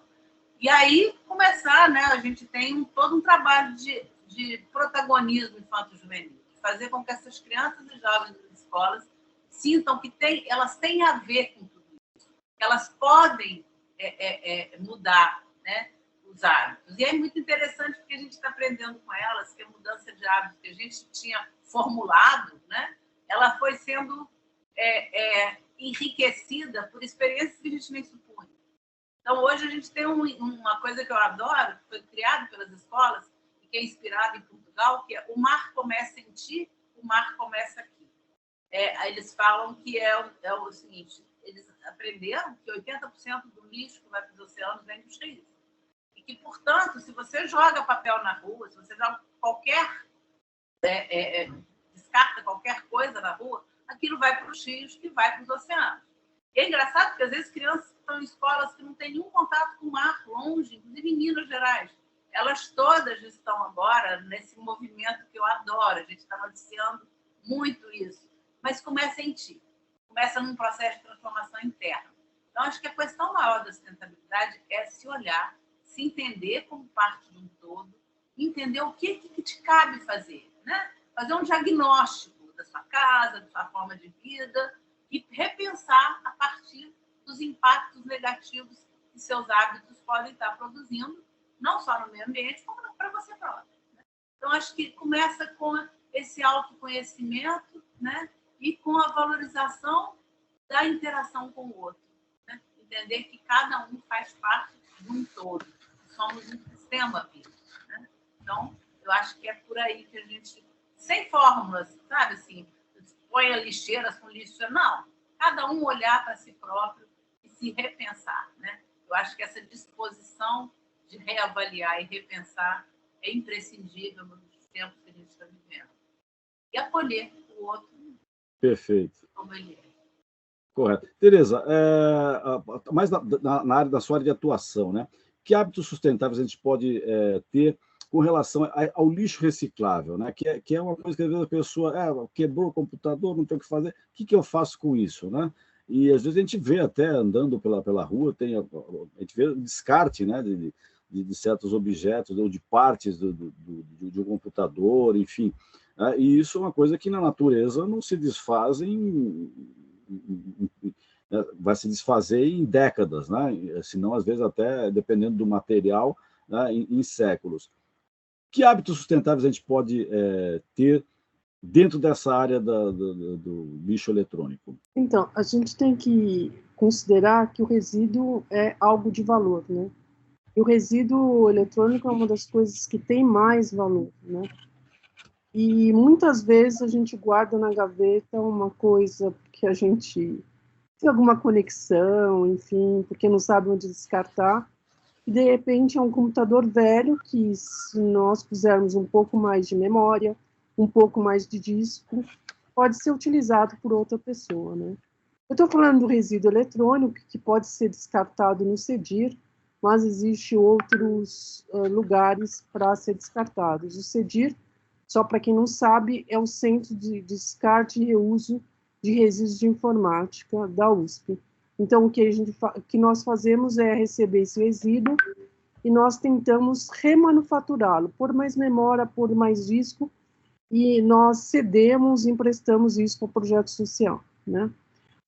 [SPEAKER 4] E aí, começar, né? A gente tem todo um trabalho de protagonismo infanto-juvenil, de fazer com que essas crianças e jovens das escolas sintam que elas têm a ver com tudo isso, que elas podem mudar, né, os hábitos. E é muito interessante porque a gente está aprendendo com elas que a mudança de hábitos que a gente tinha formulado, né, ela foi sendo enriquecida por experiências que a gente nem supunha. Então, hoje a gente tem uma coisa que eu adoro, que foi criada pelas escolas, e que é inspirada em Portugal, que é o mar começa em ti, o mar começa aqui. Eles falam que é o seguinte: eles aprenderam que 80% do lixo que vai para os oceanos vem dos rios. E que, portanto, se você joga papel na rua, se você joga descarta qualquer coisa na rua, aquilo vai para os rios, que vai para os oceanos. E é engraçado porque, às vezes, crianças estão em escolas que não têm nenhum contato com o mar, longe, inclusive em Minas Gerais. Elas todas estão agora nesse movimento que eu adoro. A gente está noticiando muito isso. Mas começa em ti. Começa num processo de transformação interna. Então, acho que a questão maior da sustentabilidade é se olhar, se entender como parte de um todo, entender o que te cabe fazer, né? Fazer um diagnóstico da sua casa, da sua forma de vida, e repensar a partir dos impactos negativos que seus hábitos podem estar produzindo, não só no meio ambiente, como para você próprio. Né? Então, acho que começa com esse autoconhecimento, né? E com a valorização da interação com o outro. Né? Entender que cada um faz parte de um todo. Somos um sistema vivo. Né? Então, eu acho que é por aí que a gente, sem fórmulas, sabe assim, põe a lixeiras com lixo. Não. Cada um olhar para si próprio e se repensar. Né? Eu acho que essa disposição de reavaliar e repensar é imprescindível nos tempos que a gente está vivendo. E acolher o outro
[SPEAKER 2] Perfeito.
[SPEAKER 4] como ele é.
[SPEAKER 2] Correto. Tereza, mais na área da sua área de atuação, né? Que hábitos sustentáveis a gente pode ter com relação ao lixo reciclável, né? Que é uma coisa que às vezes a pessoa quebrou o computador, não tem o que fazer, o que eu faço com isso, né? E às vezes a gente vê até andando pela rua, a gente vê descarte, né? De certos objetos ou de partes de um computador, enfim. E isso é uma coisa que na natureza não se desfaz vai se desfazer em décadas, né? Senão, às vezes, até dependendo do material, né, em séculos. Que hábitos sustentáveis a gente pode ter dentro dessa área do lixo eletrônico?
[SPEAKER 3] Então, a gente tem que considerar que o resíduo é algo de valor, né? E o resíduo eletrônico é uma das coisas que tem mais valor, né? E muitas vezes a gente guarda na gaveta uma coisa que a gente tem alguma conexão, enfim, porque não sabe onde descartar. E de repente é um computador velho que, se nós pusermos um pouco mais de memória, um pouco mais de disco, pode ser utilizado por outra pessoa, né? Eu estou falando do resíduo eletrônico, que pode ser descartado no CEDIR, mas existem outros lugares para ser descartados. O CEDIR, só para quem não sabe, é o Centro de Descarte e Reuso de Resíduos de Informática da USP. Então, o que nós fazemos é receber esse resíduo e nós tentamos remanufaturá-lo, pôr mais memória, pôr mais disco, e nós cedemos, emprestamos isso para o projeto social, né?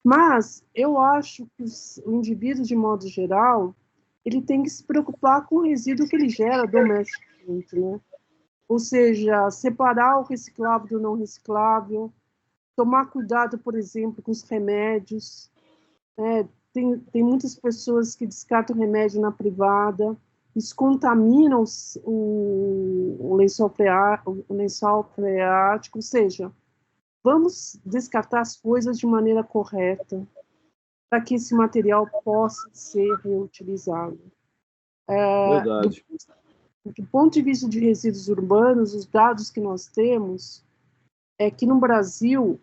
[SPEAKER 3] Mas eu acho que o indivíduo, de modo geral, ele tem que se preocupar com o resíduo que ele gera domesticamente, né? Ou seja, separar o reciclável do não reciclável, tomar cuidado, por exemplo, com os remédios. Tem muitas pessoas que descartam remédio na privada, isso contamina o lençol freático, ou seja, vamos descartar as coisas de maneira correta, para que esse material possa ser reutilizado.
[SPEAKER 2] Verdade.
[SPEAKER 3] Do ponto de vista de resíduos urbanos, os dados que nós temos é que no Brasil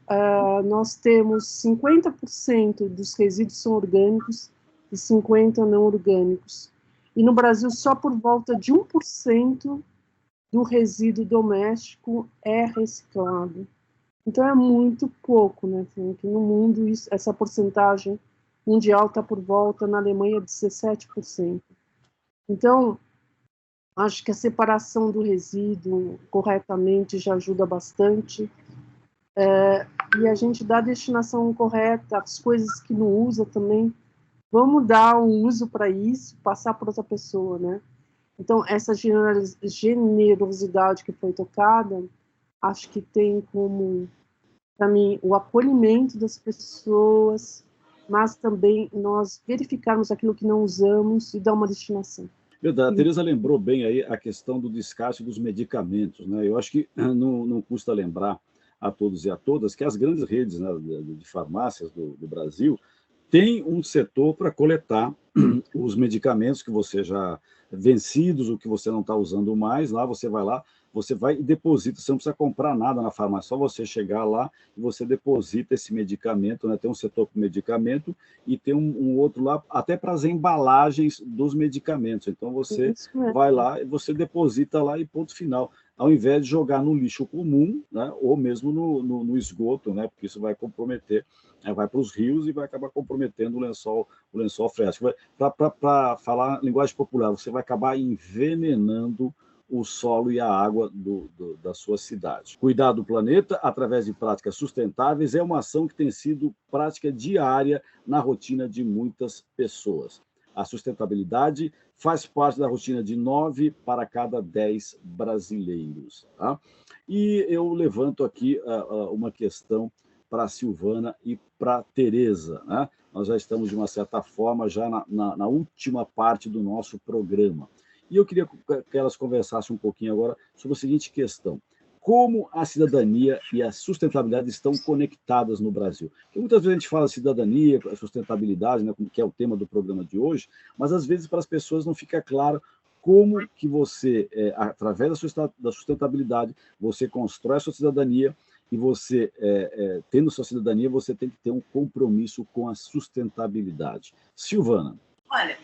[SPEAKER 3] nós temos 50% dos resíduos são orgânicos e 50% não orgânicos. E no Brasil só por volta de 1% do resíduo doméstico é reciclado. Então é muito pouco, né? Que no mundo essa porcentagem mundial está por volta, na Alemanha, 17%. Então, acho que a separação do resíduo corretamente já ajuda bastante. E a gente dá a destinação correta, as coisas que não usa também, vamos dar um uso para isso, passar para outra pessoa, né? Então, essa generosidade que foi tocada, acho que tem como, para mim, o acolhimento das pessoas, mas também nós verificarmos aquilo que não usamos e dar uma destinação.
[SPEAKER 2] Verdade. A Tereza lembrou bem aí a questão do descarte dos medicamentos, né? Eu acho que não custa lembrar a todos e a todas que as grandes redes, né, de farmácias do Brasil têm um setor para coletar os medicamentos que você já vencidos, o que você não está usando mais. Lá você vai e deposita, você não precisa comprar nada na farmácia, só você chegar lá e você deposita esse medicamento, né? Tem um setor para o medicamento e tem um outro lá até para as embalagens dos medicamentos. Então você vai lá e você deposita lá e ponto final, ao invés de jogar no lixo comum, né? Ou mesmo no esgoto, né? Porque isso vai comprometer, vai para os rios e vai acabar comprometendo o lençol freático. Para falar linguagem popular, você vai acabar envenenando o solo e a água da sua cidade. Cuidar do planeta através de práticas sustentáveis é uma ação que tem sido prática diária na rotina de muitas pessoas. A sustentabilidade faz parte da rotina de 9 para cada 10 brasileiros. Tá? E eu levanto aqui uma questão para a Silvana e para a Tereza. Né? Nós já estamos, de uma certa forma, já na última parte do nosso programa. E eu queria que elas conversassem um pouquinho agora sobre a seguinte questão: como a cidadania e a sustentabilidade estão conectadas no Brasil? Porque muitas vezes a gente fala cidadania, sustentabilidade, né, que é o tema do programa de hoje, mas às vezes para as pessoas não fica claro como que você, através da sustentabilidade, você constrói a sua cidadania e você, tendo sua cidadania, você tem que ter um compromisso com a sustentabilidade. Silvana.
[SPEAKER 4] Olha,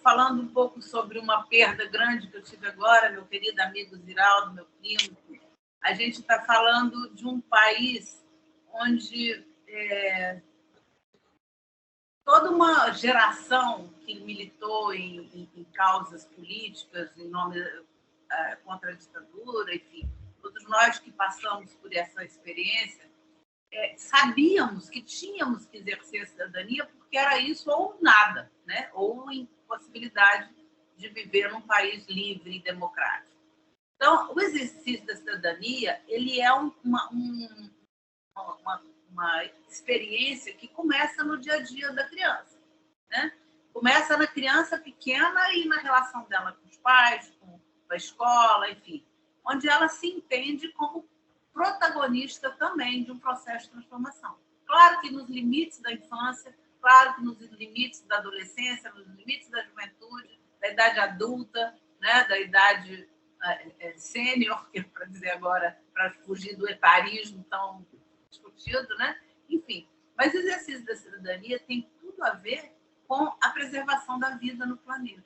[SPEAKER 4] falando um pouco sobre uma perda grande que eu tive agora, meu querido amigo Ziraldo, meu primo, a gente está falando de um país onde toda uma geração que militou em causas políticas, em nome contra a ditadura, enfim, todos nós que passamos por essa experiência, sabíamos que tínhamos que exercer a cidadania porque era isso ou nada, né? Ou impossibilidade de viver num país livre e democrático. Então, o exercício da cidadania ele é uma experiência que começa no dia a dia da criança, né? Começa na criança pequena e na relação dela com os pais, com a escola, enfim, onde ela se entende como protagonista também de um processo de transformação. Claro que nos limites da infância, claro que nos limites da adolescência, nos limites da juventude, da idade adulta, né, da idade sênior, que é para dizer agora, para fugir do etarismo tão discutido, né? Enfim, mas o exercício da cidadania tem tudo a ver com a preservação da vida no planeta.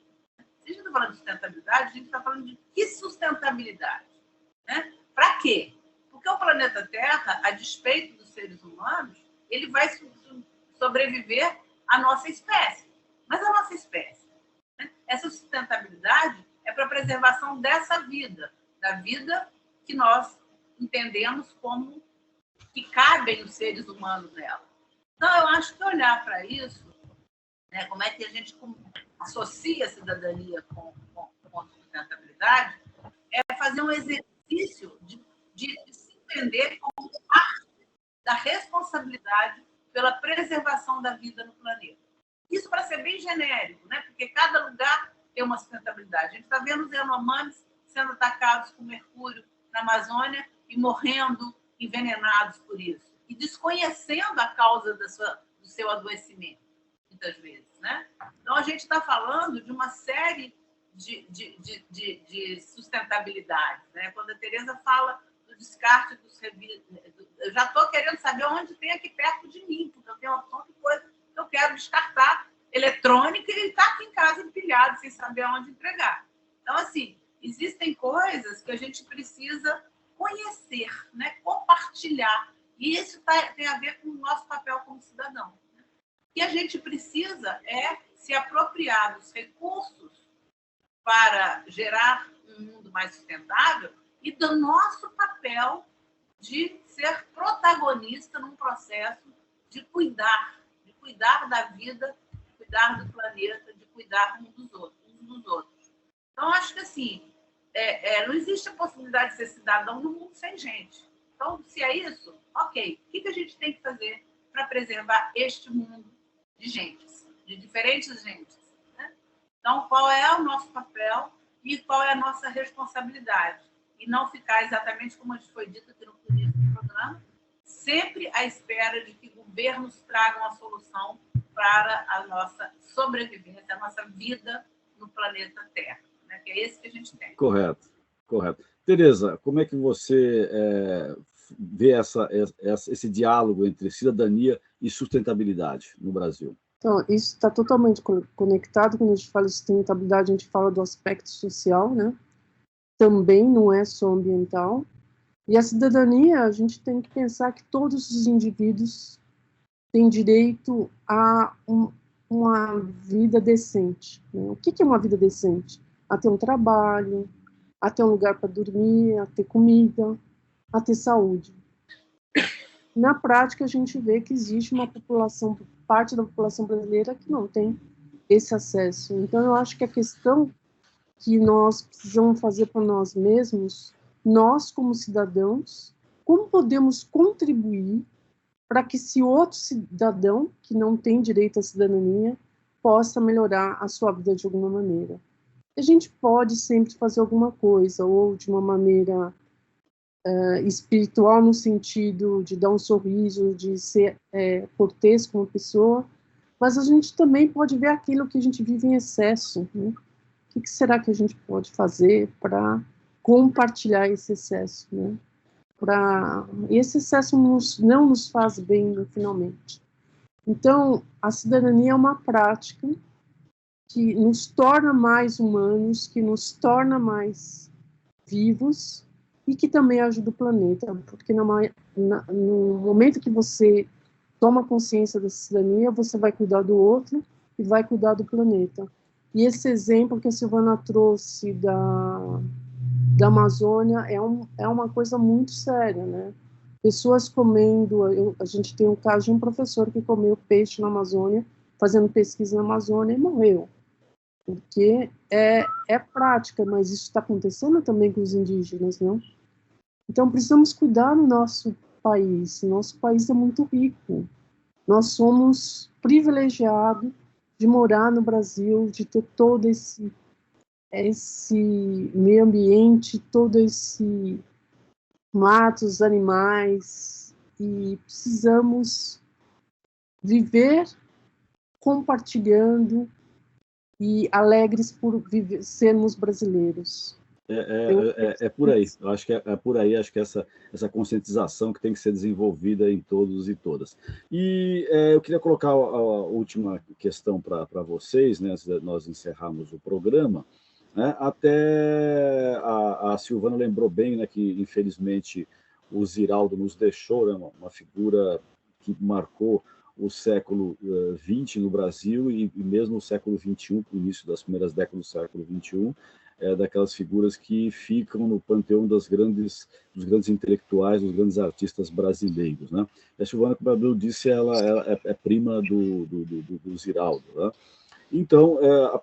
[SPEAKER 4] Se a gente está falando de sustentabilidade, a gente está falando de que sustentabilidade? Né? Para quê? Porque o planeta Terra, a despeito dos seres humanos, ele vai sobreviver à nossa espécie. Mas a nossa espécie, né? Essa sustentabilidade é para a preservação dessa vida, da vida que nós entendemos como que cabem os seres humanos nela. Então, eu acho que olhar para isso, né, como é que a gente associa a cidadania com a sustentabilidade, é fazer um exercício de se entender como parte da responsabilidade pela preservação da vida no planeta. Isso para ser bem genérico, né? Porque cada lugar tem uma sustentabilidade. A gente está vendo os Yanomamis sendo atacados com mercúrio na Amazônia e morrendo envenenados por isso. E desconhecendo a causa do seu adoecimento, muitas vezes, né? Então, a gente está falando de uma série de sustentabilidade, né? Quando a Tereza fala do descarte dos eu já estou querendo saber onde tem aqui perto de mim, porque eu tenho uma opção de coisa que eu quero descartar eletrônica e está aqui em casa empilhado, sem saber aonde entregar. Então, assim, existem coisas que a gente precisa conhecer, né? Compartilhar. E isso tem a ver com o nosso papel como cidadão. O que a gente precisa é se apropriar dos recursos para gerar um mundo mais sustentável e do nosso papel de ser protagonista num processo de cuidar da vida, de cuidar do planeta, de cuidar uns dos outros. Então, acho que assim, não existe a possibilidade de ser cidadão no mundo sem gente. Então, se é isso, ok. O que a gente tem que fazer para preservar este mundo de gentes, de diferentes gentes? Né? Então, qual é o nosso papel e qual é a nossa responsabilidade? E não ficar exatamente como a gente foi dito aqui no começo do programa, sempre à espera de que governos tragam a solução para a nossa sobrevivência, a nossa vida no planeta Terra, né? Que é esse que a gente tem.
[SPEAKER 2] Correto. Tereza, como é que você vê esse diálogo entre cidadania e sustentabilidade no Brasil?
[SPEAKER 3] Então, isso está totalmente conectado. Quando a gente fala de sustentabilidade, a gente fala do aspecto social, né? Também não é só ambiental. E a cidadania, a gente tem que pensar que todos os indivíduos têm direito a uma vida decente. Né? O que é uma vida decente? A ter um trabalho, a ter um lugar para dormir, a ter comida, a ter saúde. Na prática, a gente vê que existe uma população, parte da população brasileira, que não tem esse acesso. Então, eu acho que a questão que nós precisamos fazer para nós mesmos, nós como cidadãos, como podemos contribuir para que esse outro cidadão que não tem direito à cidadania possa melhorar a sua vida de alguma maneira. A gente pode sempre fazer alguma coisa, ou de uma maneira espiritual, no sentido de dar um sorriso, de ser cortês com uma pessoa, mas a gente também pode ver aquilo que a gente vive em excesso, né? que será que a gente pode fazer para compartilhar esse excesso, né? E esse excesso não nos faz bem, finalmente. Então, a cidadania é uma prática que nos torna mais humanos, que nos torna mais vivos e que também ajuda o planeta, porque no momento que você toma consciência da cidadania, você vai cuidar do outro e vai cuidar do planeta. E esse exemplo que a Silvana trouxe da Amazônia é uma coisa muito séria, né? Pessoas comendo, a gente tem um caso de um professor que comeu peixe na Amazônia, fazendo pesquisa na Amazônia e morreu. Porque é prática, mas isso está acontecendo também com os indígenas, não? Então, precisamos cuidar do nosso país. Nosso país é muito rico. Nós somos privilegiados de morar no Brasil, de ter todo esse meio ambiente, todo esse matos, animais, e precisamos viver compartilhando e alegres por sermos brasileiros.
[SPEAKER 2] É por aí. Eu acho que é por aí. Acho que essa conscientização que tem que ser desenvolvida em todos e todas. E eu queria colocar a última questão para vocês, né, antes de nós encerrarmos o programa. Né, até a Silvana lembrou bem, né, que infelizmente o Ziraldo nos deixou, né, uma figura que marcou o século XX no Brasil e mesmo o século XXI, o início das primeiras décadas do século XXI, daquelas figuras que ficam no panteão dos grandes intelectuais, dos grandes artistas brasileiros. Né? A Silvana, como a Abreu disse, ela é prima do Ziraldo. Né? Então,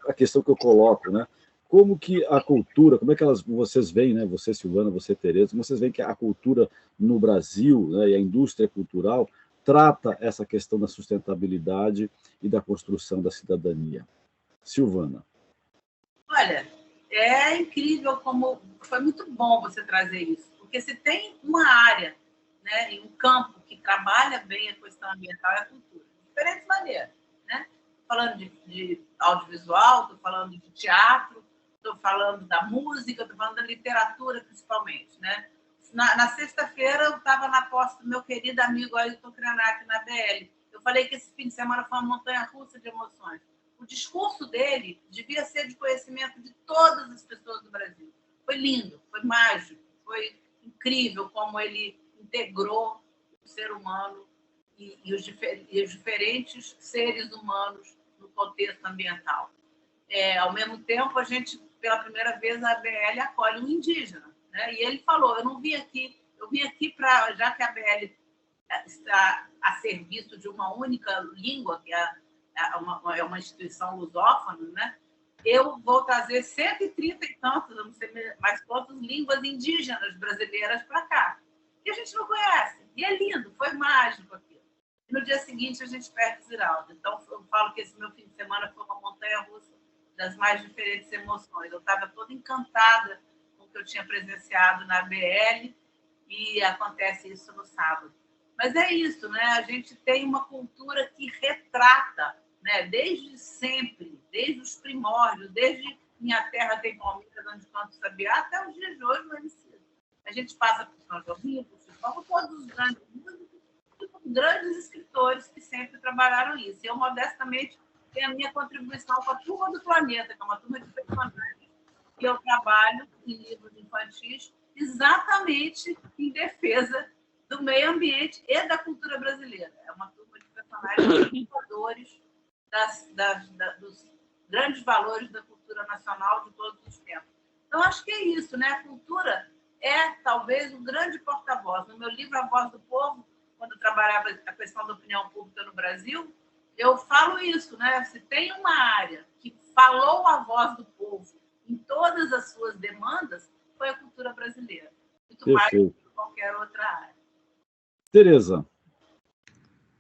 [SPEAKER 2] a questão que eu coloco, né? Como que a cultura, como é que vocês veem, né? Você, Silvana, você, Tereza, como vocês veem que a cultura no Brasil, né, e a indústria cultural trata essa questão da sustentabilidade e da construção da cidadania? Silvana.
[SPEAKER 4] Olha, é incrível como foi muito bom você trazer isso, porque se tem uma área, né, em um campo que trabalha bem a questão ambiental é a cultura, de diferentes maneiras, né? Falando de audiovisual, estou falando de teatro, estou falando da música, estou falando da literatura principalmente, né? Na sexta-feira eu estava na posse do meu querido amigo Ailton Krenak na BL. Eu falei que esse fim de semana foi uma montanha-russa de emoções. O discurso dele devia ser de conhecimento de todas as pessoas do Brasil. Foi lindo, foi mágico, foi incrível como ele integrou o ser humano e os diferentes seres humanos no contexto ambiental. Ao mesmo tempo, a gente, pela primeira vez, a ABL acolhe um indígena. Né? E ele falou, eu vim aqui para, já que a ABL está a serviço de uma única língua, que é uma instituição lusófona, né? Eu vou trazer 130 e tantos, não sei mais quantas, línguas indígenas brasileiras para cá. E a gente não conhece. E é lindo, foi mágico aquilo. E no dia seguinte a gente perde o Ziraldo. Então eu falo que esse meu fim de semana foi uma montanha-russa das mais diferentes emoções. Eu estava toda encantada com o que eu tinha presenciado na BL e acontece isso no sábado. Mas é isso, né? A gente tem uma cultura que retrata, né? Desde sempre, desde os primórdios, desde Minha Terra Tem Palmeiras, Onde Canto Sabiá, até os dias de hoje no Emicida. A gente passa por São João, por Chico, todos os grandes músicos, grandes escritores que sempre trabalharam isso. E eu, modestamente, tenho a minha contribuição com a Turma do Planeta, que é uma turma de personagens que eu trabalho em livros infantis, exatamente em defesa do meio ambiente e da cultura brasileira. É uma turma de personagens fundadores dos grandes valores da cultura nacional de todos os tempos. Então, acho que é isso, né? A cultura é, talvez, um grande porta-voz. No meu livro A Voz do Povo, quando eu trabalhava a questão da opinião pública no Brasil, eu falo isso, né? Se tem uma área que falou a voz do povo em todas as suas demandas, foi a cultura brasileira. Muito mais do que qualquer outra área.
[SPEAKER 2] Tereza.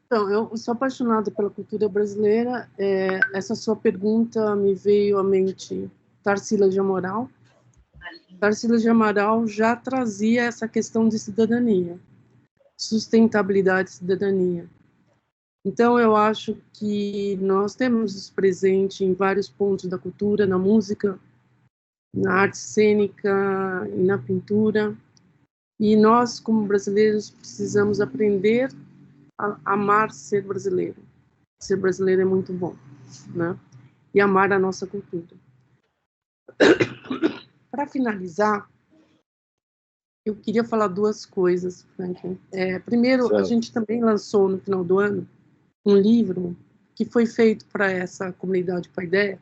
[SPEAKER 3] Então, eu sou apaixonada pela cultura brasileira. Essa sua pergunta me veio à mente Tarsila de Amaral. Tarsila de Amaral já trazia essa questão de cidadania, sustentabilidade e cidadania. Então, eu acho que nós temos isso presente em vários pontos da cultura, na música. na arte cênica e na pintura. E nós, como brasileiros, precisamos aprender a amar ser brasileiro. Ser brasileiro é muito bom, né? E amar a nossa cultura. Para finalizar, eu queria falar duas coisas, Franklin. Primeiro,
[SPEAKER 2] Certo.
[SPEAKER 3] a gente também lançou, no final do ano, um livro que foi feito para essa comunidade Paideia,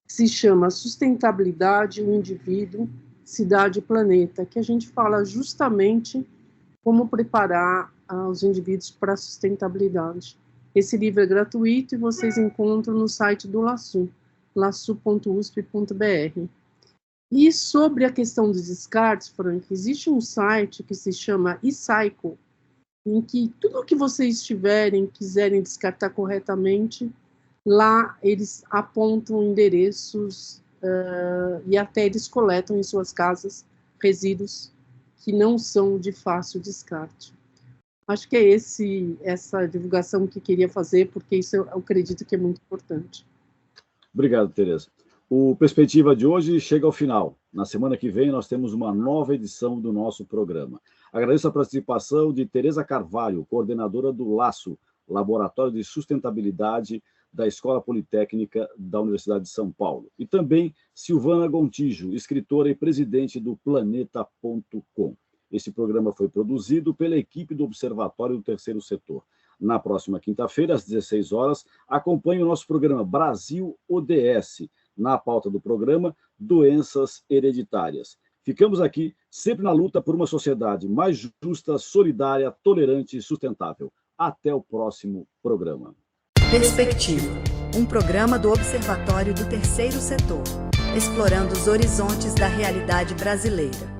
[SPEAKER 3] que se chama Sustentabilidade, o Indivíduo, Cidade e Planeta, que a gente fala justamente como preparar os indivíduos para a sustentabilidade. Esse livro é gratuito e vocês encontram no site do LASU, lasu.usp.br. E sobre a questão dos descartes, Frank, existe um site que se chama eCycle, em que tudo o que vocês quiserem descartar corretamente, lá eles apontam endereços e até eles coletam em suas casas resíduos que não são de fácil descarte. Acho que é essa divulgação que queria fazer, porque isso eu acredito que é muito importante.
[SPEAKER 2] Obrigado, Tereza. O Perspectiva de hoje chega ao final. Na semana que vem, nós temos uma nova edição do nosso programa. Agradeço a participação de Tereza Carvalho, coordenadora do LASU, Laboratório de Sustentabilidade da Escola Politécnica da Universidade de São Paulo. E também Silvana Gontijo, escritora e presidente do Planeta.com. Esse programa foi produzido pela equipe do Observatório do Terceiro Setor. Na próxima quinta-feira, às 16 horas, acompanhe o nosso programa Brasil ODS. Na pauta do programa, doenças hereditárias. Ficamos aqui sempre na luta por uma sociedade mais justa, solidária, tolerante e sustentável. Até o próximo programa.
[SPEAKER 1] Perspectiva, um programa do Observatório do Terceiro Setor, explorando os horizontes da realidade brasileira.